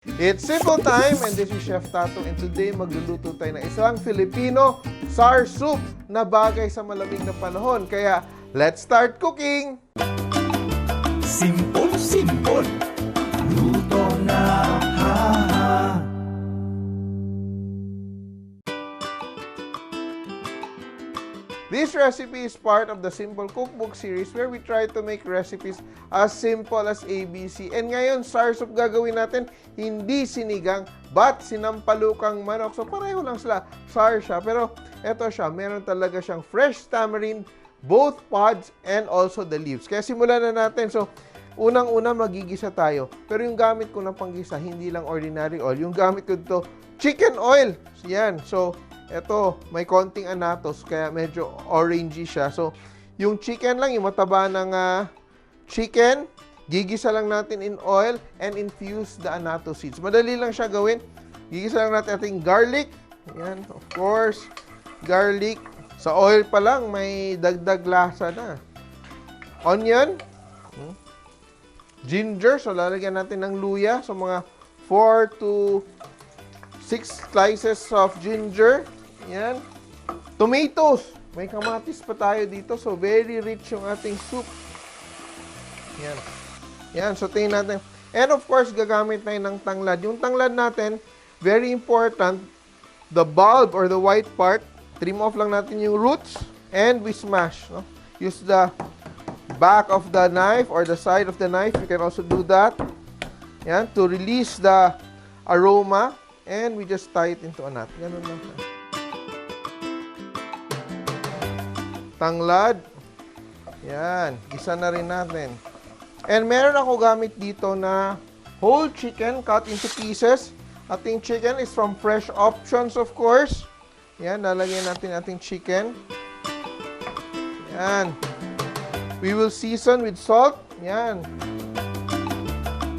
It's simple time and this is Chef Tato and today magluluto tayo ng isang Filipino sour soup na bagay sa malamig na panahon. Kaya, let's start cooking! Simpol, luto na ha. This recipe is part of the Simple Cookbook series where we try to make recipes as simple as ABC. And ngayon, sour soup gagawin natin, hindi sinigang, but sinampalukang manok. So pareho lang sila, sour siya. Pero eto siya, meron talaga siyang fresh tamarind, both pods and also the leaves. Kaya simulan na natin. So, unang-una magigisa tayo. Pero yung gamit ko na panggisa, hindi lang ordinary oil. Yung gamit ko dito, chicken oil. Yan. So, eto, may konting annattos, kaya medyo orangey siya. So, yung chicken lang, yung mataba ng chicken, gigisa lang natin in oil and infuse the annatto seeds. Madali lang siya gawin. Gigisa lang natin ating garlic. Ayan, of course, garlic. Sa oil pa lang, may dagdag lasa na. Onion. Ginger. So, lalagyan natin ng luya. So, mga 4 to 6 slices of ginger. Yan. Tomatoes. May kamatis pa tayo dito. So, very rich yung ating soup. Yan. Yan. So, tingnan natin. And of course, gagamit tayo ng tanglad. Yung tanglad natin, very important, the bulb or the white part, trim off lang natin yung roots and we smash. No? Use the back of the knife or the side of the knife. You can also do that. Yan. To release the aroma. And we just tie it into a knot. Ganun lang siya. Tanglad. Yan. Isa na rin natin. And meron ako gamit dito na whole chicken cut into pieces. Ating chicken is from Fresh Options, of course. Yan. Lalagyan natin ating chicken. Yan. We will season with salt. Yan.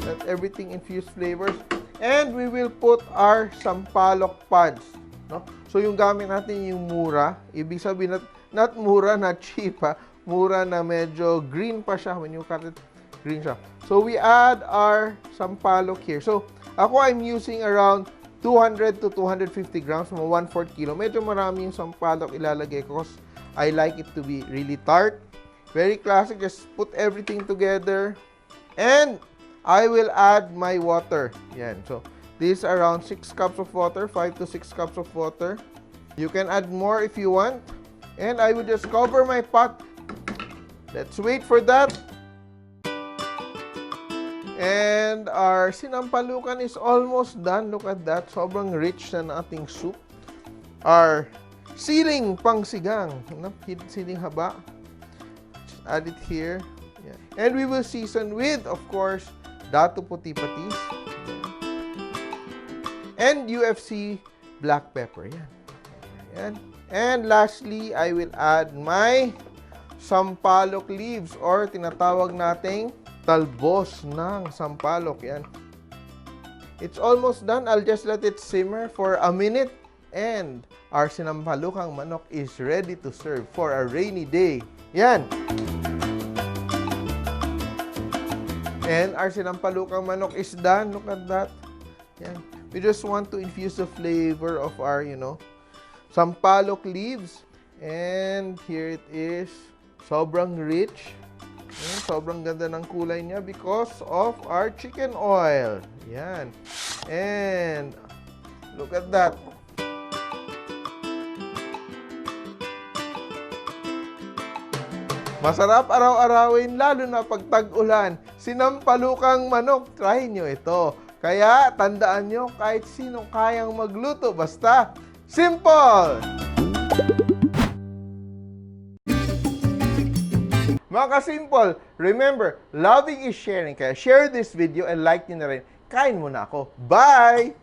Let everything infuse flavors. And we will put our sampalok pods. No? So, yung gamit natin yung mura. Ibig sabihin, not mura, not cheap. Ha? Mura na medyo green pa siya. When you cut it, green siya. So, we add our sampalok here. So, ako I'm using around 200 to 250 grams, mga 1/4 kilo. Medyo marami yung sampalok ilalagay ko because I like it to be really tart. Very classic. Just put everything together. And I will add my water. Yan. So, this is around 6 cups of water, 5 to 6 cups of water. You can add more if you want. And I will just cover my pot. Let's wait for that. And our sinampalukan is almost done. Look at that. Sobrang rich na ating soup. Our siling pangsigang. Siling haba. Just add it here. Yeah. And we will season with, of course, dato puti patis. And UFC black pepper. Yan. Yan. And lastly, I will add my sampalok leaves or tinatawag nating talbos ng sampalok. Yan. It's almost done. I'll just let it simmer for a minute. And our sinampalukang manok is ready to serve for a rainy day. Yan. And our sinampalukang manok is done. Look at that. Yan. We just want to infuse the flavor of our, sampalok leaves. And here it is. Sobrang rich. Yan. Sobrang ganda ng kulay niya because of our chicken oil. Yan. And look at that. Masarap araw-arawin, lalo na pag tag-ulan. Sinampalukang manok, try nyo ito. Kaya, tandaan nyo, kahit sino kayang magluto, basta simple! Mga ka-simple, remember, loving is sharing. Kaya share this video and like nyo na rin. Kain muna ako. Bye!